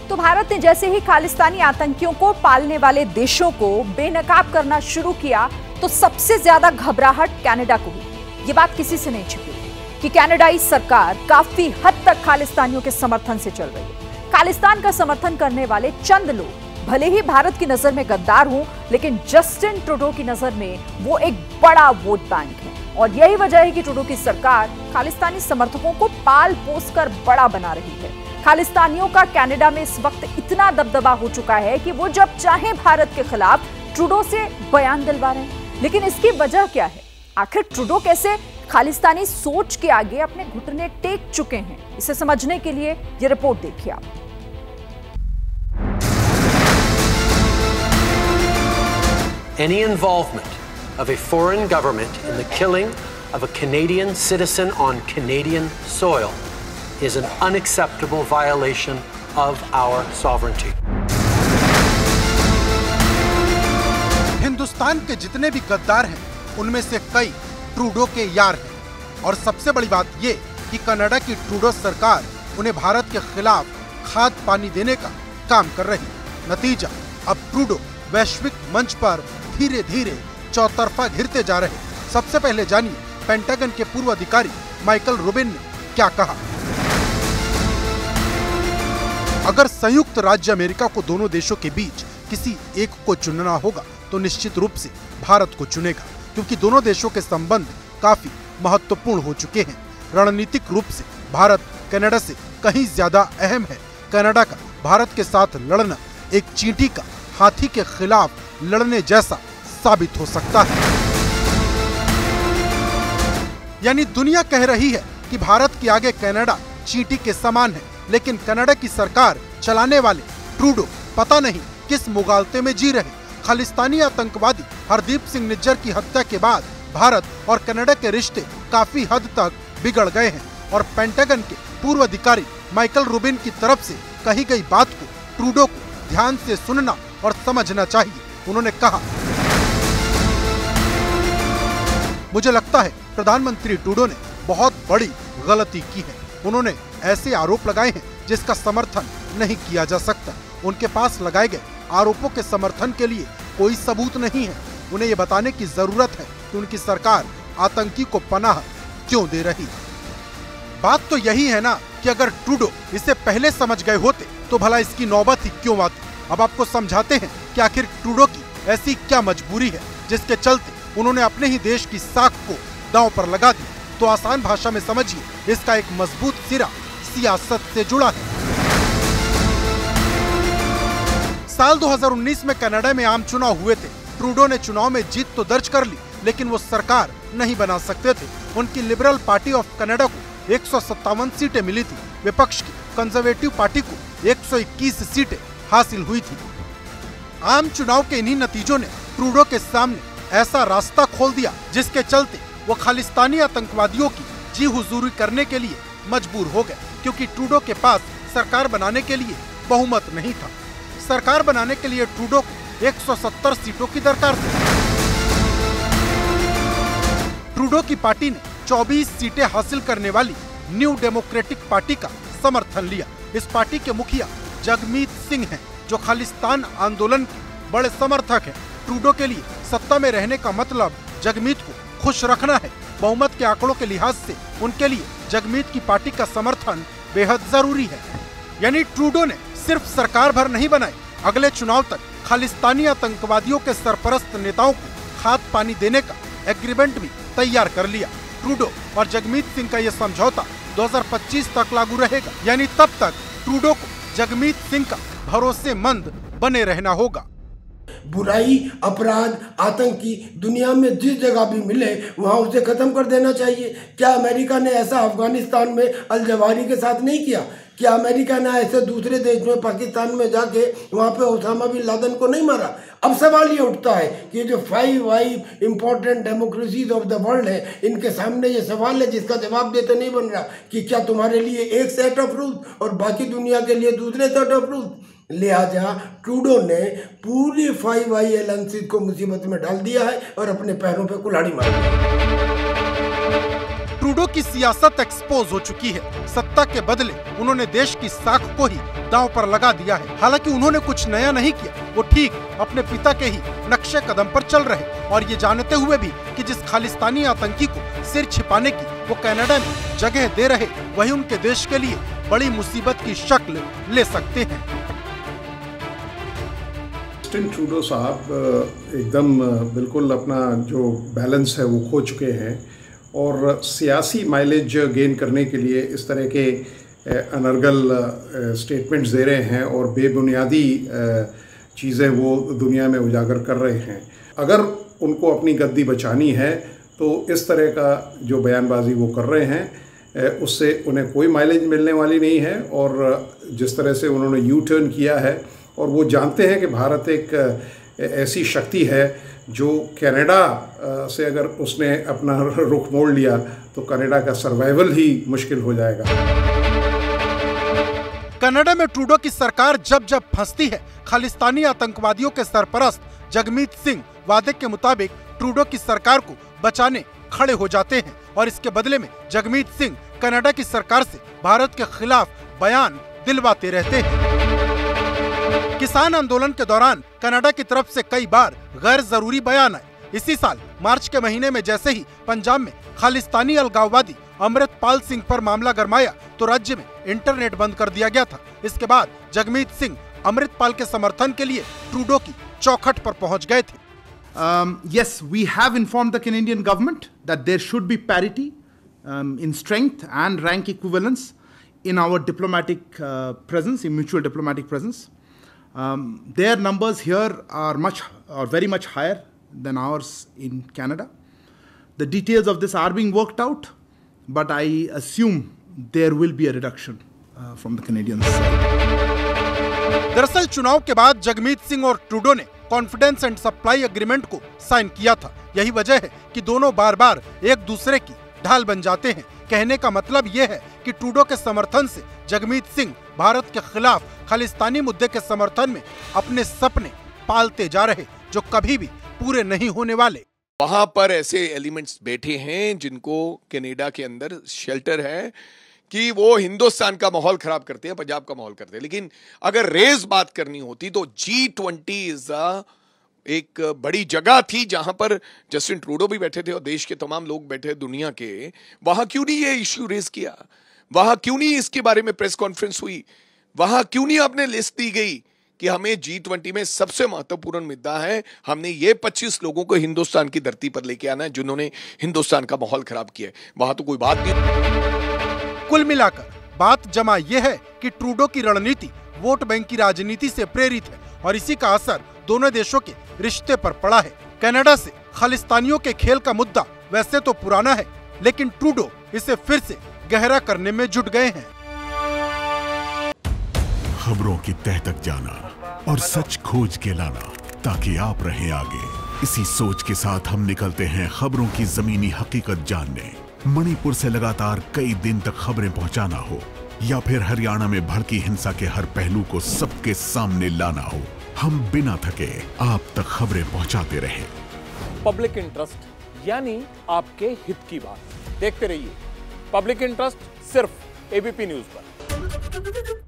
तो भारत ने जैसे ही खालिस्तानी आतंकियों को पालने वाले देशों को बेनकाब करना शुरू किया तो सबसे ज्यादा घबराहट कनाडा को हुई। ये बात किसी से नहीं छिपी कि कनाडाई सरकार काफी हद तक खालिस्तानियों के समर्थन से चल रही है। खालिस्तान का समर्थन करने वाले चंद लोग भले ही भारत की नजर में गद्दार हों, लेकिन जस्टिन ट्रूडो की नजर में वो एक बड़ा वोट बैंक है और यही वजह है कि ट्रूडो की सरकार खालिस्तानी समर्थकों को पाल पोस कर बड़ा बना रही है। खालिस्तानियों का कनाडा में इस वक्त इतना दबदबा हो चुका है कि वो जब चाहे भारत के खिलाफ ट्रूडो से बयान दिलवा रहे हैं। लेकिन इसकी वजह क्या है? आखिर ट्रूडो कैसे खालिस्तानी सोच के आगे अपने घुटने टेक चुके हैं? इसे समझने के लिए ये रिपोर्ट देखिए आप। Any involvement of a foreign government in the killing of a Canadian citizen on Canadian soil is an unacceptable violation of our sovereignty. Hindustan के जितने भी गद्दार हैं, उनमें से कई ट्रूडो के यार हैं और सबसे बड़ी बात ये कि कनाडा की ट्रूडो सरकार उन्हें भारत के खिलाफ खाद पानी देने का काम कर रही। नतीजा, अब ट्रूडो वैश्विक मंच पर धीरे धीरे चौतरफा घिरते जा रहे। सबसे पहले जानिए पेंटागन के पूर्व अधिकारी माइकल रूबिन ने क्या कहा। अगर संयुक्त राज्य अमेरिका को दोनों देशों के बीच किसी एक को चुनना होगा तो निश्चित रूप से भारत को चुनेगा, क्योंकि दोनों देशों के संबंध काफी महत्वपूर्ण हो चुके हैं। रणनीतिक रूप से भारत कनाडा से कहीं ज्यादा अहम है। कनाडा का भारत के साथ लड़ना एक चींटी का हाथी के खिलाफ लड़ने जैसा साबित हो सकता है। यानी दुनिया कह रही है कि भारत के आगे कनाडा चींटी के समान है, लेकिन कनाडा की सरकार चलाने वाले ट्रूडो पता नहीं किस मुगालते में जी रहे। खालिस्तानी आतंकवादी हरदीप सिंह निज्जर की हत्या के बाद भारत और कनाडा के रिश्ते काफी हद तक बिगड़ गए हैं और पेंटागन के पूर्व अधिकारी माइकल रूबिन की तरफ से कही गई बात को ट्रूडो को ध्यान से सुनना और समझना चाहिए। उन्होंने कहा, मुझे लगता है प्रधानमंत्री ट्रूडो ने बहुत बड़ी गलती की है। उन्होंने ऐसे आरोप लगाए हैं जिसका समर्थन नहीं किया जा सकता। उनके पास लगाए गए आरोपों के समर्थन के लिए कोई सबूत नहीं है। उन्हें ये बताने की जरूरत है कि उनकी सरकार आतंकी को पनाह क्यों दे रही। बात तो यही है ना कि अगर ट्रूडो इसे पहले समझ गए होते तो भला इसकी नौबत ही क्यों आती। अब आपको समझाते हैं कि आखिर ट्रूडो की ऐसी क्या मजबूरी है जिसके चलते उन्होंने अपने ही देश की साख को दांव पर लगा दी। तो आसान भाषा में समझिए, इसका एक मजबूत सिरा सियासत से जुड़ा है। साल 2019 में कनाडा में आम चुनाव हुए थे। ट्रूडो ने चुनाव में जीत तो दर्ज कर ली, लेकिन वो सरकार नहीं बना सकते थे। उनकी लिबरल पार्टी ऑफ कनाडा को 157 सीटें मिली थी। विपक्ष की कंजर्वेटिव पार्टी को 121 सीटें हासिल हुई थी। आम चुनाव के इन्हीं नतीजों ने ट्रूडो के सामने ऐसा रास्ता खोल दिया जिसके चलते वो खालिस्तानी आतंकवादियों की जी हुजूरी करने के लिए मजबूर हो गए, क्योंकि ट्रूडो के पास सरकार बनाने के लिए बहुमत नहीं था। सरकार बनाने के लिए ट्रूडो को 170 सीटों की दरकार थी। ट्रूडो की पार्टी ने 24 सीटें हासिल करने वाली न्यू डेमोक्रेटिक पार्टी का समर्थन लिया। इस पार्टी के मुखिया जगमीत सिंह हैं, जो खालिस्तान आंदोलन के बड़े समर्थक हैं। ट्रूडो के लिए सत्ता में रहने का मतलब जगमीत को खुश रखना है। बहुमत के आंकड़ों के लिहाज से उनके लिए जगमीत की पार्टी का समर्थन बेहद जरूरी है। यानी ट्रूडो ने सिर्फ सरकार भर नहीं बनाई, अगले चुनाव तक खालिस्तानी आतंकवादियों के सरपरस्त नेताओं को खाद पानी देने का एग्रीमेंट भी तैयार कर लिया। ट्रूडो और जगमीत सिंह का यह समझौता 2025 तक लागू रहेगा। यानी तब तक ट्रूडो को जगमीत सिंह का भरोसेमंद बने रहना होगा। बुराई, अपराध, आतंकी दुनिया में जिस जगह भी मिले वहां उसे खत्म कर देना चाहिए। क्या अमेरिका ने ऐसा अफगानिस्तान में अल जवाहिरी के साथ नहीं किया? क्या अमेरिका ने ऐसे दूसरे देश में पाकिस्तान में जाके वहां पे ओसामा बिन लादेन को नहीं मारा? अब सवाल ये उठता है कि जो 5 important democracies of the world है, इनके सामने ये सवाल है जिसका जवाब देते नहीं बन रहा कि क्या तुम्हारे लिए एक सेट ऑफ रूल्स और बाकी दुनिया के लिए दूसरे सेट ऑफ रूल्स। लिहाजा ट्रूडो ने पूरी 5 एलायंसेस को मुसीबत में डाल दिया है और अपने पैरों पे कुल्हाड़ी मार दी। ट्रूडो की सियासत एक्सपोज हो चुकी है। सत्ता के बदले उन्होंने देश की साख को ही दांव पर लगा दिया है। हालांकि उन्होंने कुछ नया नहीं किया, वो ठीक अपने पिता के ही नक्शे कदम पर चल रहे और ये जानते हुए भी कि जिस खालिस्तानी आतंकी को सिर छिपाने की वो कनाडा में जगह दे रहे, वही उनके देश के लिए बड़ी मुसीबत की शक्ल ले सकते हैं। जस्टिन ट्रूडो साहब एकदम बिल्कुल अपना जो बैलेंस है वो खो चुके हैं और सियासी माइलेज गेन करने के लिए इस तरह के अनर्गल स्टेटमेंट्स दे रहे हैं और बेबुनियादी चीज़ें वो दुनिया में उजागर कर रहे हैं। अगर उनको अपनी गद्दी बचानी है तो इस तरह का जो बयानबाजी वो कर रहे हैं उससे उन्हें कोई माइलेज मिलने वाली नहीं है। और जिस तरह से उन्होंने यू टर्न किया है और वो जानते हैं कि भारत एक ऐसी शक्ति है जो कनाडा से अगर उसने अपना रुख मोड़ लिया तो कनाडा का सर्वाइवल ही मुश्किल हो जाएगा। कनाडा में ट्रूडो की सरकार जब जब फंसती है, खालिस्तानी आतंकवादियों के सरपरस्त जगमीत सिंह वादे के मुताबिक ट्रूडो की सरकार को बचाने खड़े हो जाते हैं और इसके बदले में जगमीत सिंह कनाडा की सरकार से भारत के खिलाफ बयान दिलवाते रहते हैं। किसान आंदोलन के दौरान कनाडा की तरफ से कई बार गैर जरूरी बयान आए। इसी साल मार्च के महीने में जैसे ही पंजाब में खालिस्तानी अलगाववादी अमृतपाल सिंह पर मामला गरमाया तो राज्य में इंटरनेट बंद कर दिया गया था। इसके बाद जगमीत सिंह अमृतपाल के समर्थन के लिए ट्रूडो की चौखट पर पहुंच गए थे। Yes, we have informed the Canadian government that there should be parity in strength and rank equivalence in our diplomatic presence, in mutual diplomatic presence. Their numbers here are very much higher than ours in Canada. The details of this are being worked out, but I assume there will be a reduction from the Canadian side. दरअसल चुनाव के बाद जगमीत सिंह और Trudeau ने confidence and supply agreement को sign किया था। यही वजह है कि दोनों बार बार एक दूसरे की ढाल बन जाते हैं। कहने का मतलब ये है कि ट्रूडो के समर्थन से जगमीत सिंह भारत के खिलाफ खालिस्तानी मुद्दे के समर्थन में अपने सपने पालते जा रहे जो कभी भी पूरे नहीं होने वाले। वहां पर ऐसे एलिमेंट्स बैठे हैं जिनको कनाडा के अंदर शेल्टर है कि वो हिंदुस्तान का माहौल खराब करते हैं, पंजाब का माहौल करते हैं। लेकिन अगर रेस बात करनी होती तो G20 एक बड़ी जगह थी जहां पर जस्टिन ट्रूडो भी बैठे थे और देश के तमाम लोग बैठे दुनिया के। वहां क्यों नहीं ये इश्यू रेस किया? वहां क्यों नहीं इसके बारे में प्रेस कॉन्फ्रेंस हुई? वहां क्यों नहीं आपने लिस्ट दी गई कि हमें G20 में सबसे महत्वपूर्ण मुद्दा है, हमने ये 25 लोगों को हिंदुस्तान की धरती पर लेके आना है जिन्होंने हिंदुस्तान का माहौल खराब किया है। वहां तो कोई बात नहीं। कुल मिलाकर बात जमा यह है कि ट्रूडो की रणनीति वोट बैंक की राजनीति से प्रेरित है और इसी का असर दोनों देशों के रिश्ते पर पड़ा है। कनाडा से खालिस्तानियों के खेल का मुद्दा वैसे तो पुराना है, लेकिन ट्रूडो इसे फिर से गहरा करने में जुट गए हैं। खबरों की तह तक जाना और सच खोज के लाना ताकि आप रहें आगे। इसी सोच के साथ हम निकलते हैं खबरों की जमीनी हकीकत जानने। मणिपुर से लगातार कई दिन तक खबरें पहुंचाना हो या फिर हरियाणा में भड़की हिंसा के हर पहलू को सबके सामने लाना हो, हम बिना थके आप तक खबरें पहुंचाते रहे। पब्लिक इंटरेस्ट यानी आपके हित की बात। देखते रहिए पब्लिक इंटरेस्ट सिर्फ एबीपी न्यूज पर।